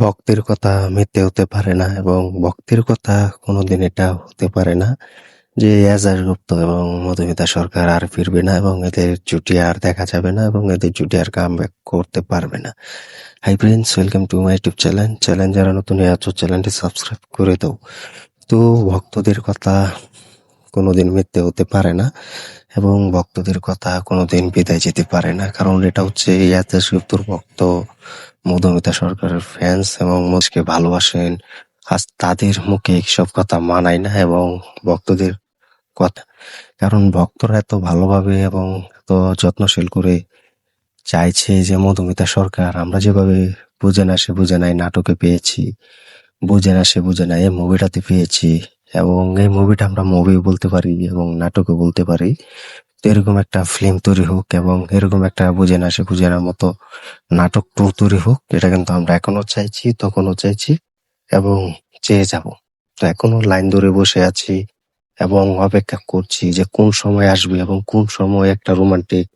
ভক্তের কথা মিথ্যে হতে পারে না এবং ভক্তের কথা কোনোদিন এটা হতে পারে না যে এজাজ গুপ্ত এবং মধুমিতা সরকার আর ফিরবে না এবং এদের জুটি আর দেখা যাবে না এবং এদের জুটি আর কামব্যাক করতে পারবে না। Hi friends, welcome to my YouTube channel. যারা নতুন আছো চ্যানেলটি সাবস্ক্রাইব করে দাও। তো ভক্তদের কথা কোনোদিন মিথ্যে হতে পারে না এবং ভক্তদের কথা কোনোদিন বিদায় যেতে পারে না, কারণ এটা হচ্ছে এজাজ গুপ্তর ভক্ত, মধুমিতা সরকারের ফ্যান্স এবং মোজকে ভালোবাসেন। আজ তাদের মুখে এইসব কথা মানায় না এবং ভক্তদের কথা, কারণ ভক্তরা এত ভালোভাবে এবং এত যত্নশীল করে চাইছে যে মধুমিতা সরকার আমরা যেভাবে বুঝে না সে বুঝে নাই নাটকে পেয়েছি, বুঝে না সে বুঝে নাই এই মুভিটাতে পেয়েছি, এবং এই মুভিটা আমরা মুভি বলতে পারি এবং নাটকও বলতে পারি। তো এরকম একটা ফিল্ম তৈরি হোক এবং এরকম একটা বুঝে না সে বুঝে না মতো নাটক তৈরি হোক, এটা কিন্তু আমরা এখনো চাইছি, তখনও চাইছি এবং চেয়ে যাব। তো এখনো লাইন ধরে বসে আছি এবং অপেক্ষা করছি যে কোন সময় আসবে এবং কোন সময় একটা রোমান্টিক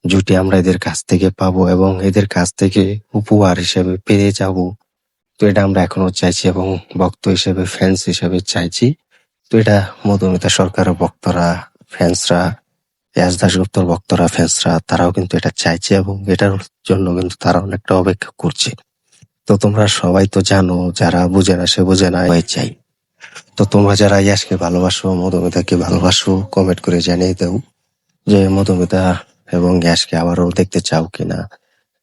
জুটি আমরা এদের কাছ থেকে পাবো এবং এদের কাছ থেকে উপহার হিসেবে পেয়ে যাব। তো এটা আমরা এখনো চাইছি এবং ভক্ত হিসেবে, ফ্যান্স হিসেবে চাইছি। তো এটা মধুমিতা সরকারের ভক্তরা, ফ্যান্সরা, এস দাশগুপ্তর ভক্তরা, ফ্যান্সরা তারাও কিন্তু এটা চাইছে এবং এটার জন্য কিন্তু তারা অনেকটা অপেক্ষা করছে। তো তোমরা সবাই তো জানো, যারা বুঝে না সে বুঝে না হয়ে চাই। তো তোমরা যারা ইয়াসকে ভালোবাসো, মধুমিতাকে ভালোবাসো, কমেন্ট করে জানিয়ে দাও যে মধুমিতা এবং ইয়াসকে আবারও দেখতে চাও কিনা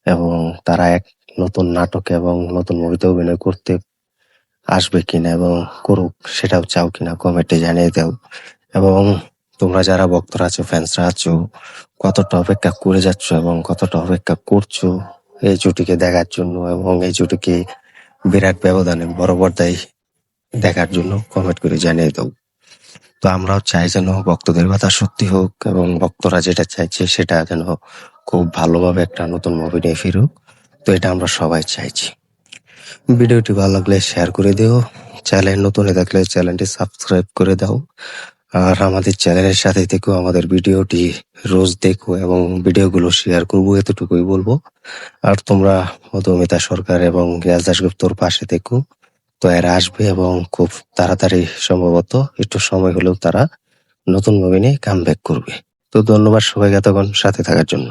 এবং তারা এক নতুন নাটকে এবং নতুন মুভিতে অভিনয় করতে আসবে কিনা এবং করুক সেটাও চাও কিনা কমেন্টে জানিয়ে দাও। এবং তোমরা যারা ভক্তরা আছো, ফ্যান্সরা আছো, কতটা অপেক্ষা করে যাচ্ছ এবং কতটা অপেক্ষা করছো এই জুটিকে দেখার জন্য এবং এই জুটিকে বিরাট ব্যবধানে বড় পর্দায় দেখার জন্য কমেন্ট করে জানিয়ে দাও। তো আমরাও চাই যেন ভক্তদের কথা সত্যি হোক এবং ভক্তরা যেটা চাইছে সেটা যেন খুব ভালোভাবে একটা নতুন মুভি নিয়ে ফিরুক। তো এটা আমরা সবাই চাইছি। ভিডিওটি ভালো লাগলে শেয়ার করে দিও, চ্যানেল নতুন হয়ে থাকলে চ্যানেলটি সাবস্ক্রাইব করে দাও, আর আমাদের চ্যানেলের সাথে থেকেও আমাদের ভিডিওটি রোজ দেখো এবং ভিডিওগুলো শেয়ার করবো, এতটুকুই বলবো। আর তোমরা মধুমিতা সরকার এবং রিয়াজ দাশগুপ্তর পাশে থেকো। তো এরা আসবে এবং খুব তাড়াতাড়ি, সম্ভবত একটু সময় হলেও তারা নতুন মুভি নিয়ে কামব্যাক করবে। তো ধন্যবাদ সবাইকে এতক্ষণ সাথে থাকার জন্য।